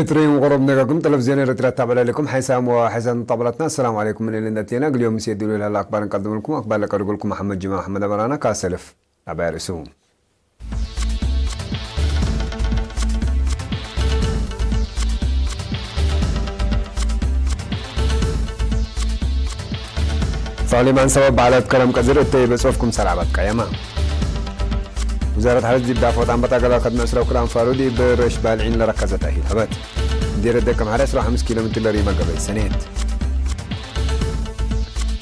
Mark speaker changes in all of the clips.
Speaker 1: إثرين وغرب نجاكم تلفزيون رترات تابع لكم حسام وحسن طبلتنا. السلام عليكم من اللي نتلينا اليوم سيدوا لها الأخبار نقدم لكم أخبار لك أرجلكم محمد جماعة محمد أبرانا كاسلف أبا رسوم. صالمان سبب على كلام كزر التي بصوفكم سلامات قيامة. وزارة حرس دي بدافعات عن بطاقة قد نسرة وكلام فارودي برش بالعين لركزة تأهيل هبات دير الدكم حرس روح 5 كيلومتر لريما قبل سنين.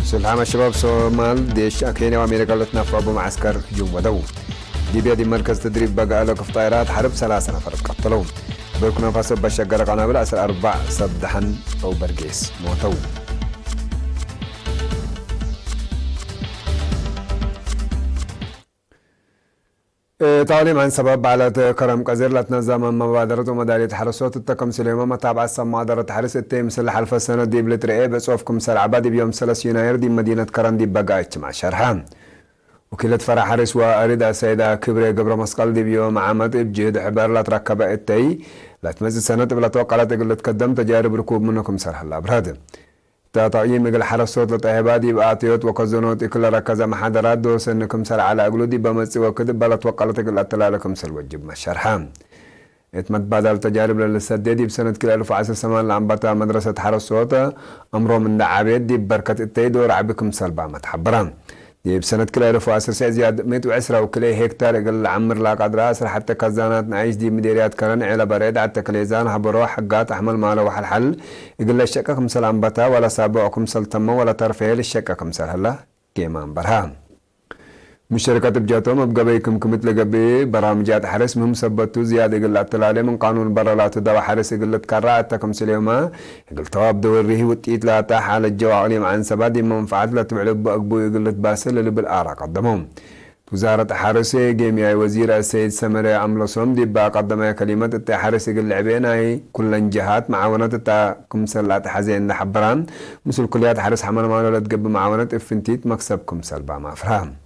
Speaker 1: سلحام الشباب صومال ديش كينيا وأمريكا لتنافع بمعسكر هجوم ودو ليبيا دي مركز تدريب بقى لك في طائرات حرب 3 نفر قتلوا بركنا فاسب بشجر قنابل أسر 4 صدحن أو برقيس موتوا. تعليم عن سبب على كرم قزير لتنظم مبادرة ومدارية حرسوت التكم سليمة متابعة مبادرة حرس التيم سلح الف السنة دي بلترئي بصوفكم سل عبادي بيوم 3 يناير دي مدينة كرم دي بقايت مع شرحان. وكيلة فرح حرس وأريد السيدة كبري قبر مسقل دي بيوم عامد بجهد حبار لا تركب التي لا تمز السنة بلا توقع لا تقل تقدم تجارب ركوب منكم سرح الأبراد. تطعيم مجل حرسوت لطيبادي بأعطيوت وكزونوت إكل ركزة محاضرات دوس إنكم سر على أقلودي بمسي وكذب بلا توقع لتقل أتلالكم سل وجب مشارحان. اتمت بدل تجارب للسديدي بسنة كل 1018 لعنبتا مدرسة حرسوت أمرو من دعابيد دي بركة التيدو رعبكم سلبا متحبران. دي بسنة كل 1010 زياد 110 وكلي هكتار يقل عمر لا قدر أسر حتى كزانات نعيش دي مديريات كرن على بريد حتى كليزان هبروح حقات أحمل ماله وحل يقل الشكا كمسل عنبتا ولا سابعكم سلطمة ولا ترفيه للشكا كمسل هلا كيمان برهام. مشتركة بجاتهم بقبيكم كمت لقبي برامجات حرس مهم سبتو زيادة يقل التلالي من قانون برا لا تدوى حرس يقل تكرات كمسل يوما يقل تواب دوريه وتقيت لا تحال الجوالي مع انسبادي منفعات لا تبعلب بأقبو يقل تباسل اللي بالآراء قدمهم. وزارة حرسي جيميا وزير السيد سمري عملو صوم دي قدمها كلمات التحرس يقل لعبيناي كل جهات معاونات كمسل لا تحزين لحبران مثل كليات حرس حمل مالو لا تقب معاونات افنتيت مكسب كمسل باما افرام.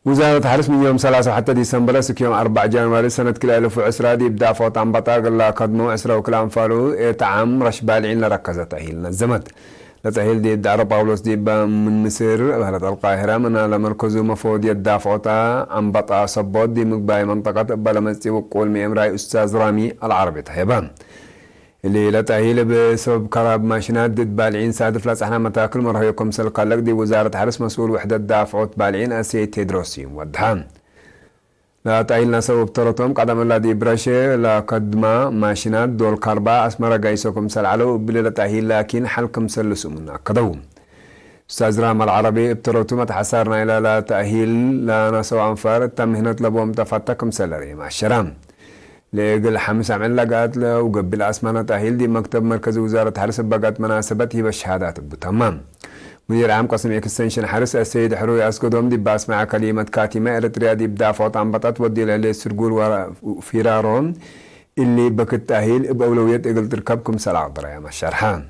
Speaker 1: وزارة حرس من يوم 3 حتى ديسمبر يوم 4 جانوري سنة كل 1010 دي بدأ فوت عن بطاقة الله قدموا 10 وكلام فالو تعام رش بالعين لركزة تأهيل نزمت لتأهيل دي الدعرة باولوس دي من مصر بلد القاهرة من على مركز مفوض يدافعوتا عن بطاقة صبوت دي مقباي منطقة بلمسي وقول ميمراي أستاذ رامي العربي طيبان اللي لا تأهيل بسبب كراب ماشينات ضد بالعين سادف لا احنا متاكل مرهيكم سلقلق دي وزارة حرس مسؤول وحدة دافعوت بالعين أسيد تدروسي ودهان لا تأهيلنا سبب طرطهم قدم الله دي برشة لا قدما ماشينات دول كربا أسمر قايسوكم سلعلو بلا لا تأهيل لكن حلكم سلسوا منا كدوم أستاذ رام العربي ابترتم تحسرنا إلى لا تأهيل لا نسو عنفار تمهنت لبوم تفتكم سلري مع الشرام لقل حمس عمل لقات له وقبل أسمانة تأهيل دي مكتب مركز وزارة حرس بقات مناسبته بالشهادات تمام. مدير عام قسم اكستنشن حرس السيد حروي أسقدهم دي باسمع كلمة كاتمة إرتريا دي بدافعات عن بطات ودي للي سرقول وفيرارون اللي بكت تأهيل بأولوية إقل تركبكم سلع ضريا مع الشرحان.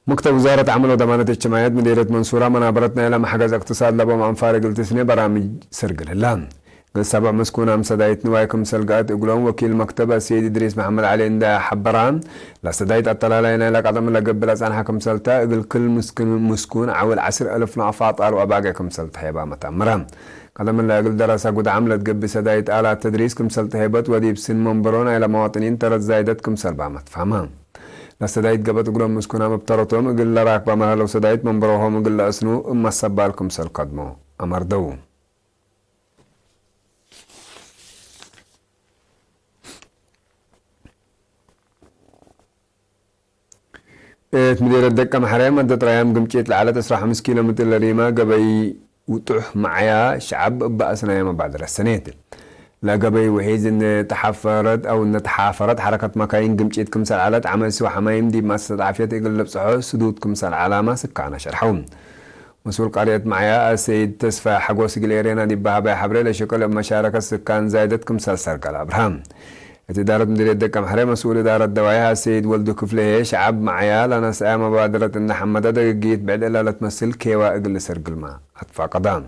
Speaker 1: مكتب وزارة عمل وضمانة الاجتماعيات مديرية منصورة منابرتنا إلى محجز اقتصاد لبوم عن فارق التسنية برامج سرقل اللام قل 7 مسكونة مسدايت نوايكم سلقات اقلون وكيل مكتب السيد إدريس محمد علي اندا حبران لا سدايت الطلالين إلى قدم لقبل أسان حكم سلطة اقل كل مسكون عول 10,000 نعفاط قالوا أباقكم سلطة هيبا متأمران قدم الله اقل دراسة قد عملت قب سدايت آلات تدريس كم سلطة هيبت وديب سن منبرونا إلى مواطنين ترد زايدتكم سلبا متفهمان لا سدايت قبت قلهم مسكونا مبترطهم قل راكبا مها لو سدايت منبروهم قل أسنو اما السبالكم سل قدمو أمر دو. مدير الدكة محرية مدة ريام قمشيت لعلى تسرع 5 كيلومتر لريما قبي وطوح معايا شعب بأسنا يوم بعد السنة لا قبي وحيز ان تحفرت او ان تحافرت حركة مكاين قمشيت كمسال على عمل سوى حمايم دي مؤسسة عافية يقلب صحو سدود كمسال علامة سكانا شرحون مسؤول قرية معايا السيد تسفى حقوس قليرينا دي بها حبري لشكل مشاركة سكان زايدت كمسال سرقل أبرهام إدارة مديرية دكة محرية مسؤول إدارة دواعيها السيد ولد كفله شعب معيال أنا ساعة مبادرة إن حمدة دقيت بعد إلا لا تمثل كيوا أقل سرق الماء أطفى قدام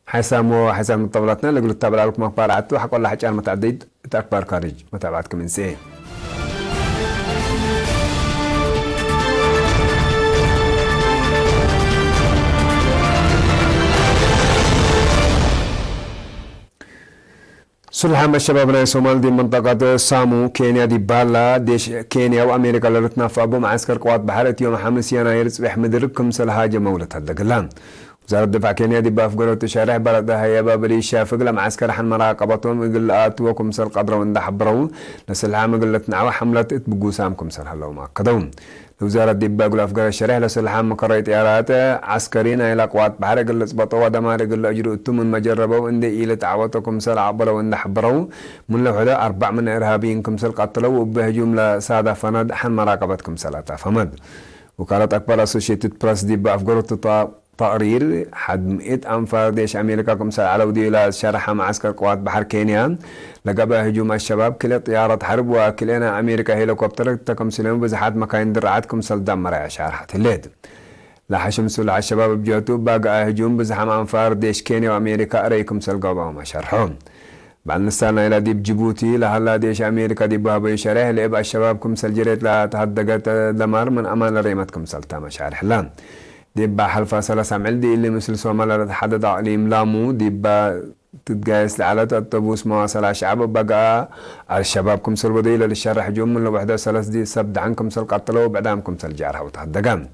Speaker 1: حسام طبلتنا اللي قلت تابع لكم أخبار عدتو حق والله حاجة متعدد أخبار خارج متابعتكم إنسان سلحام الشباب الصومال دي منطقة سامو كينيا دي بالا ديش كينيا وأمريكا لرتنا فابو معسكر قوات بحرة يوم 5 يناير صبح مدركم سلحاجة مولت هالدقلان وزارة الدفاع كينيا دي بافقروا تشارح بلدها هي بابلي شافق لمعسكر حن مراقبتهم وقلقات وكم سل قدروا وندح برو لسلحام قلتنا وحملة اتبقوا سامكم سل هلو ما قدوم وزارة الدفاع قل أفقر الشرح لسلحام مقرية إيارات عسكرين إلى قوات بحرة قل سبطوا ودمار قل أجروا التمن مجربوا إن إلى تعوتكم سل عبروا وندح برو من لوحدة 4 من إرهابيين كم سل قتلوا وبهجوم لسادة فند حن مراقبتكم سلاتا فمد وكالة أكبر أسوشيتد براس دي بافقروا تقرير حد 100 أنفار ديش أمريكا كمسال على ودي إلى شرح معسكر قوات بحر كينيا لقب هجوم الشباب كل طيارة حرب وكلنا أمريكا هيليكوبتر تكمسلون بزحات مكاين درعات كمسال دمر يا شارحة الليد لحشم سلع الشباب بجوتو باقى هجوم بزحام أنفار ديش كينيا وأمريكا أريكم سلقوبهم شرحون بعد نستنى إلى ديب جيبوتي لهلا ديش أمريكا ديب بابي شرح لإبقى الشباب كمسال جريت لا تهدقت دمار من أمان لريمتكم سلطة مشارح لان ديبا حلفة سلاسة عملدي اللي مثل سومالا تحدد عليم لامو ديبا تتقايس لعلى الطبوس مواصلة شعب بقى الشباب كمسل بديلة للشرح جم من لوحدة سلاس دي سبد عنكم سل قتلوا وبعدامكم سل جارها وتهدقان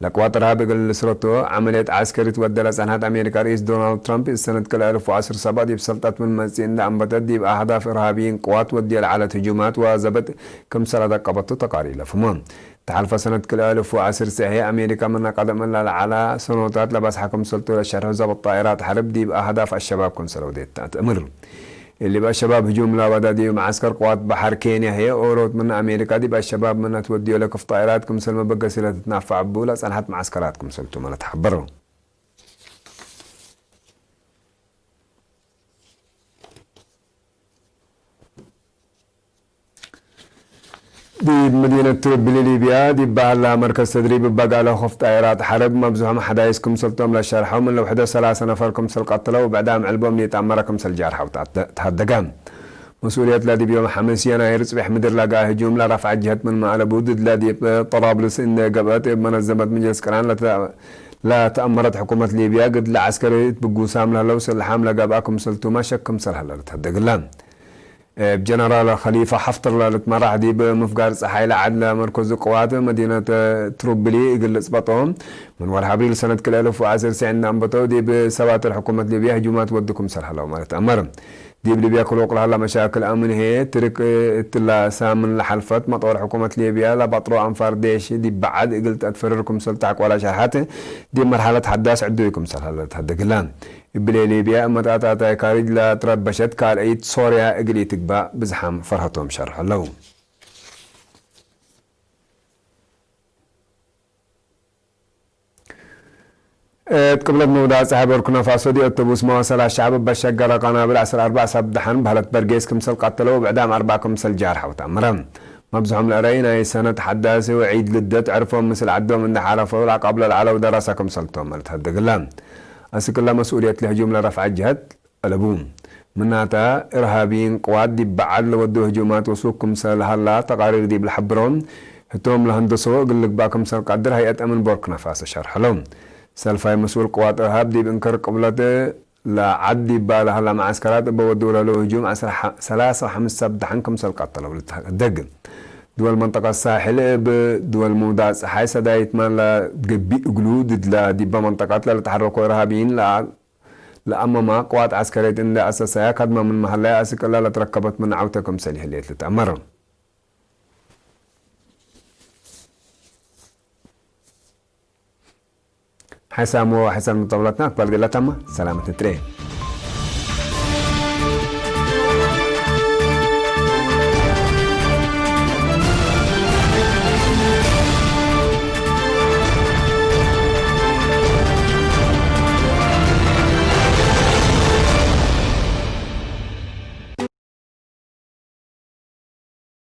Speaker 1: لقوات رهاب قل سرطو عملية عسكرية ودلس عنها أمريكا رئيس دونالد ترامب السنة كل 1010 سبا ديب سلطات من مسين دعم بتد ديب أهداف إرهابيين قوات وديل على هجومات وزبط كم سنة قبضت تقارير فمام تحالف سنة كل 1010 ساعة أمريكا من قدم على سنوات لبس حكم سلطة الشرح زبط طائرات حرب ديب أهداف الشباب كن سلوديت تأمر اللي بقى الشباب هجوم لا بدا دي معسكر قوات بحر كينيا هي اوروت من امريكا دي بقى الشباب من توديو لك في طائراتكم سلمى بقى سيله تتنافع عبوله صنحت معسكراتكم سلتوا ما تحبروا دي مدينة تروبلي ليبيا دي بقى مركز تدريب بقى له خف طائرات حرب مبزوحة حدايسكم سلطهم للشرحهم من لوحدة 3 نفركم سل قتلوا وبعدها معلبهم ليتأمركم سل جارحة وتهدقام مسؤولية لادي بيوم 5 يناير صبح مدير لقى هجوم لرفع جهة من مألب ضد لادي طرابلس إن قبات منظمة مجلس كران لا تأمرت حكومة ليبيا قد لعسكري بقوسام لهلو سلحام لقاباكم سلتوما شكم سل هلا تهدقلام بجنرال خليفة حفتر لتمرح دي بمفقار صحيلة عدل مركز قوات مدينة تروبلي يقل اسبطهم من ورح ابريل سنة كل 1010 سعنا انبطوا دي بسوات الحكومة ليبيا هجومات ودكم سرحلو ما تأمر دي بليبيا كلوق لها مشاكل امن هي ترك اتلا سامن لحلفت مطور حكومة ليبيا لبطرو انفار ديش دي بعد قلت اتفرركم سلطعك ولا شرحات دي مرحلة حداث عدوكم سرحلو تهدقلان بلي ليبيا اما تاتا كاريج لا تربشت كار ايد سوريا اقلي تقبا بزحام فرحتهم شرح لهم قبل موضوع صاحب ركنا فاسو دي اتوبوس مواصلة الشعب بشقر قنابل 4 سبدحن بهلت برقيس كمسل قتلوا وبعدام 4 كمسل جارحة وتأمرهم مبزحهم لأرينا سنة حداثة وعيد للدت عرفهم مثل عدهم من حرفوا لا قبل العلا ودراسة كمسلتهم مرت هدق الله أسك الله مسؤولية لهجوم لرفع الجهد الأبوم مناتا إرهابيين قوات دي بعد لودو هجومات وسوقكم سالهلا تقارير دي بالحبرون هتوم لهندسو قل لك باكم سال قدر هيئة أمن بوركنا فاس شرح لهم سالفاي مسؤول قوات إرهاب دي بنكر قبلته لا عدي بالهلا معسكرات بودو له هجوم 3 و5 سبدحنكم سال قتلوا لتدق دول منطقة الساحل بدول موضع حيث دايت مال جبي قلود لا دي بمنطقات لا تحركوا إرهابيين لا أما قوات عسكرية إن أساسها قدمة من محلها أسك الله تركبت من عوتكم سليه ليت لتأمر حسام وحسام مطولتنا أكبر دي لا تم سلامة تريه